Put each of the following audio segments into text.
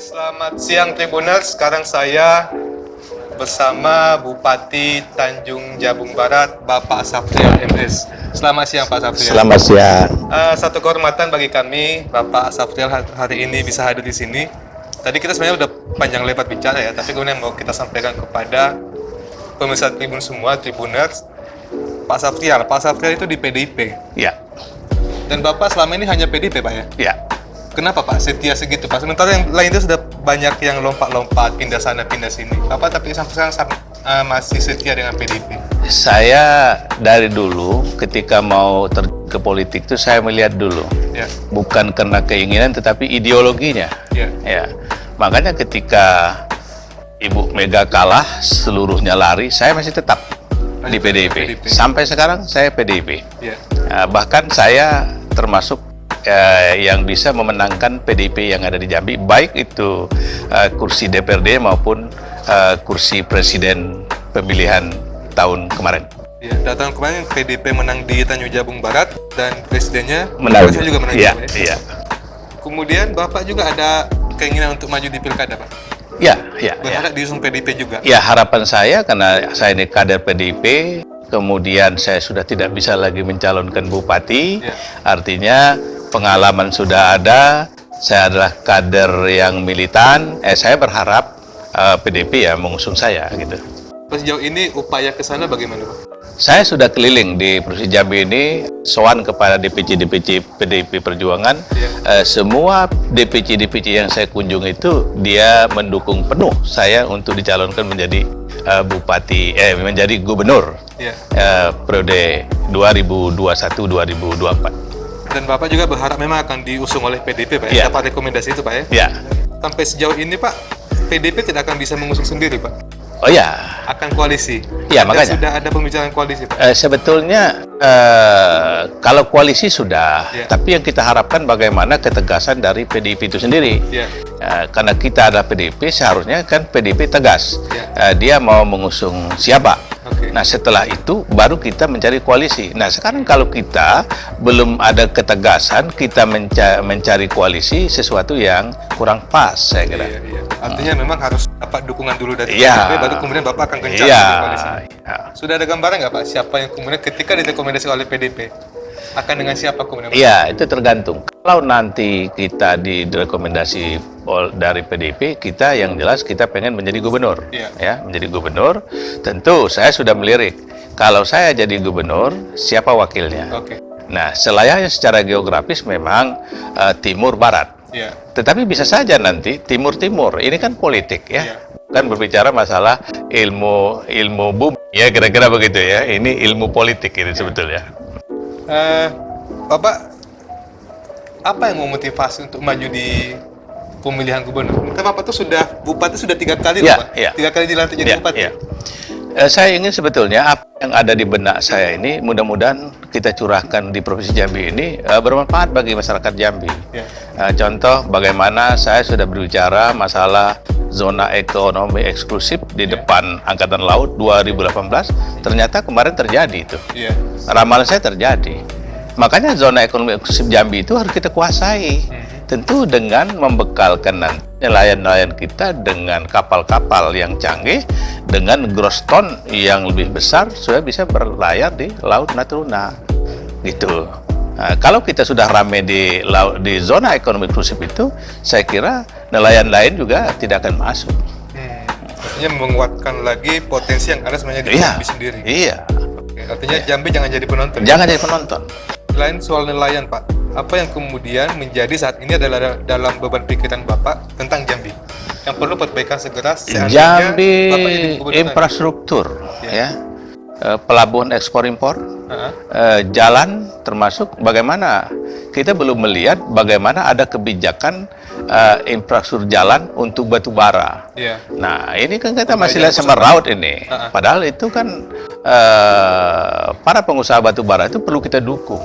Selamat siang Tribuners. Sekarang saya bersama Bupati Tanjung Jabung Barat, Bapak Safrial MS. Selamat siang Pak Safrial. Selamat siang. Satu kehormatan bagi kami, Bapak Safrial hari ini bisa hadir di sini. Tadi kita sebenarnya udah panjang lebar bicara ya, tapi kemudian mau kita sampaikan kepada pemirsa Tribun semua, Tribuners. Pak Safrial itu di PDIP. Ya. Dan Bapak selama ini hanya PDIP, Pak ya? Ya. Kenapa Pak setia segitu Pak? Sementara yang lain itu sudah banyak yang lompat-lompat, pindah sana, pindah sini. Bapak tapi sampai sekarang masih setia dengan PDIP. Saya dari dulu ketika mau ke politik itu saya melihat dulu. Ya. Bukan karena keinginan tetapi ideologinya. Ya. Ya. Makanya ketika Ibu Mega kalah, seluruhnya lari, saya masih tetap di PDIP. Sampai sekarang saya PDIP. Ya. Bahkan saya termasuk yang bisa memenangkan PDIP yang ada di Jambi, baik itu kursi DPRD maupun kursi presiden pemilihan tahun kemarin. Ya, tahun kemarin PDIP menang di Tanjung Jabung Barat dan presidennya Menang juga menang ya, juga, ya. Kemudian Bapak juga ada keinginan untuk maju di Pilkada, Pak? Ya. Berharap diusung PDIP juga? Ya, harapan saya karena saya ini kader PDIP, kemudian saya sudah tidak bisa lagi mencalonkan bupati, ya. Artinya pengalaman sudah ada, saya adalah kader yang militan, saya berharap PDIP ya mengusung saya gitu. Sejauh ini upaya ke sana bagaimana, Pak? Saya sudah keliling di Provinsi Jambi ini, sowan kepada DPC PDIP Perjuangan. Semua DPC yang saya kunjungi itu dia mendukung penuh saya untuk dicalonkan menjadi menjadi gubernur periode 2021-2024. Dan Bapak juga berharap memang akan diusung oleh PDIP, Pak ya? Dapat rekomendasi itu, Pak ya? Ya. Sampai sejauh ini, Pak, PDIP tidak akan bisa mengusung sendiri, Pak? Oh ya. Akan koalisi? Ya, makanya. Sudah ada pembicaraan koalisi, Pak? Sebetulnya, kalau koalisi sudah, tapi yang kita harapkan bagaimana ketegasan dari PDIP itu sendiri. Karena kita adalah PDIP, seharusnya kan PDIP tegas. Dia mau mengusung siapa. Nah, setelah itu baru kita mencari koalisi. Nah, sekarang kalau kita belum ada ketegasan, kita mencari koalisi, sesuatu yang kurang pas, saya kira. Artinya memang harus dapat dukungan dulu dari PDIP, baru kemudian Bapak akan gencar di koalisi. Sudah ada gambaran nggak, Pak, siapa yang kemudian ketika direkomendasi oleh PDIP akan dengan siapa kemudian? Iya, itu tergantung. Kalau nanti kita direkomendasi dari PDIP, kita yang jelas kita pengen menjadi gubernur, menjadi gubernur. Tentu saya sudah melirik. Kalau saya jadi gubernur, siapa wakilnya? Nah, selayaknya secara geografis memang timur barat. Tetapi bisa saja nanti timur-timur. Ini kan politik kan berbicara masalah ilmu bumi, kira-kira begitu ya. Ini ilmu politik ini sebetulnya. Bapak, apa yang memotivasi untuk maju di pemilihan gubernur? Karena Bapak tuh bupati sudah 3 kali, Pak. 3 kali dilantik jadi bupati. Saya ingin sebetulnya apa yang ada di benak saya ini mudah-mudahan kita curahkan di Provinsi Jambi ini bermanfaat bagi masyarakat Jambi. Contoh bagaimana saya sudah berbicara masalah zona ekonomi eksklusif di depan Angkatan Laut 2018, ternyata kemarin terjadi itu. Ramalan saya terjadi. Makanya zona ekonomi eksklusif Jambi itu harus kita kuasai. Tentu dengan membekalkan nanti nelayan-nelayan kita dengan kapal-kapal yang canggih, dengan gross ton yang lebih besar, supaya bisa berlayar di Laut Natuna. Gitu. Nah, kalau kita sudah ramai di zona ekonomi eksklusif itu, saya kira nelayan lain juga tidak akan masuk. Artinya menguatkan lagi potensi yang ada sebenarnya di Jambi sendiri. Artinya Jambi jangan jadi penonton. Jangan jadi penonton. Selain soal nelayan, Pak, apa yang kemudian menjadi saat ini adalah dalam beban pikiran Bapak tentang Jambi yang perlu perbaikan segera? Jambi infrastruktur, pelabuhan ekspor impor, jalan, termasuk bagaimana kita belum melihat bagaimana ada kebijakan infrastruktur jalan untuk batu bara. Nah, ini kan kita masih lihat sama raut ini. Padahal itu kan para pengusaha batu bara itu perlu kita dukung.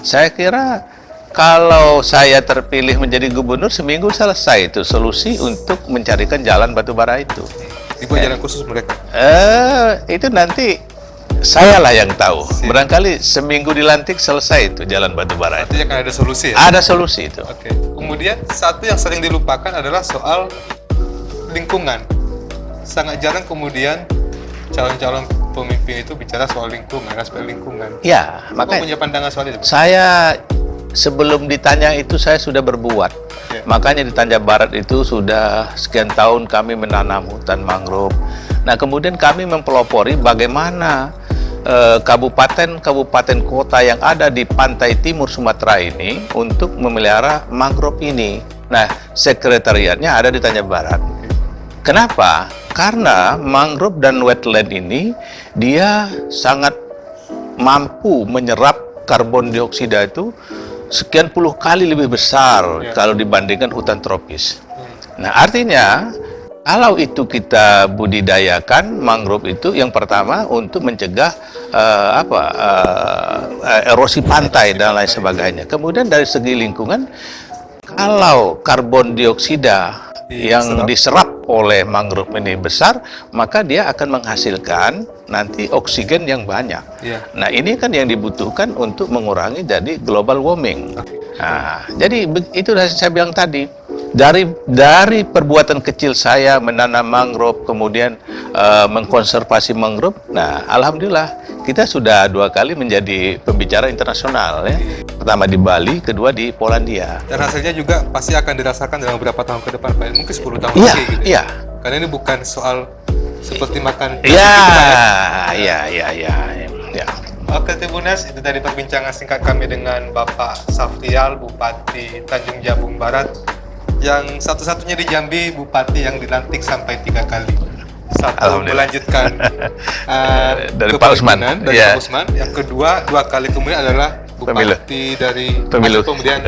Saya kira kalau saya terpilih menjadi gubernur, seminggu selesai itu solusi untuk mencarikan jalan batu bara itu. Dibuat jalan khusus mereka? Itu nanti saya lah yang tahu. Barangkali seminggu dilantik selesai itu jalan Batubara. Artinya kan ada solusi ya? Ada solusi itu. Oke. Kemudian satu yang sering dilupakan adalah soal lingkungan. Sangat jarang kemudian calon-calon pemimpin itu bicara soal lingkungan, aspek lingkungan. Ya, Apa makanya punya pandangan soal itu? saya sebelum ditanya itu saya sudah berbuat. Makanya di Tanjung Barat itu sudah sekian tahun kami menanam hutan mangrove. Nah, kemudian kami mempelopori bagaimana kabupaten kota yang ada di pantai timur Sumatera ini untuk memelihara mangrove ini. Nah, sekretariatnya ada di Tanjung Barat. Kenapa? Karena mangrove dan wetland ini dia sangat mampu menyerap karbon dioksida itu sekian puluh kali lebih besar kalau dibandingkan hutan tropis. Nah, artinya kalau itu kita budidayakan mangrove itu yang pertama untuk mencegah erosi pantai dan lain sebagainya. Kemudian dari segi lingkungan, kalau karbon dioksida yang diserap oleh mangrove ini besar, maka dia akan menghasilkan nanti oksigen yang banyak. Nah, ini kan yang dibutuhkan untuk mengurangi jadi global warming. Nah, jadi itu saya bilang tadi, dari perbuatan kecil saya menanam mangrove, kemudian mengkonservasi mangrove. Nah, alhamdulillah kita sudah 2 kali menjadi pembicara internasional ya. Pertama di Bali, kedua di Polandia. Dan hasilnya juga pasti akan dirasakan dalam beberapa tahun ke depan, Pak. Mungkin 10 tahun Iya, lagi gitu. iya. Karena ini bukan soal seperti makan. Iya, iya. Oke, Tribuners, itu tadi perbincangan singkat kami dengan Bapak Safrial, Bupati Tanjung Jabung Barat, yang satu-satunya di Jambi Bupati yang dilantik sampai 3 kali. Satu melanjutkan dari Pak Usman, dari Pak Usman. Yang kedua, 2 kali kemudian adalah Bupati dari pemilu. Kemudian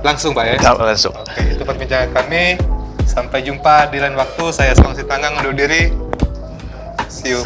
langsung, Pak ya. Langsung. Oke, itu perbincangan kami. Sampai jumpa di lain waktu. Saya Song Sitangang undur diri. See you.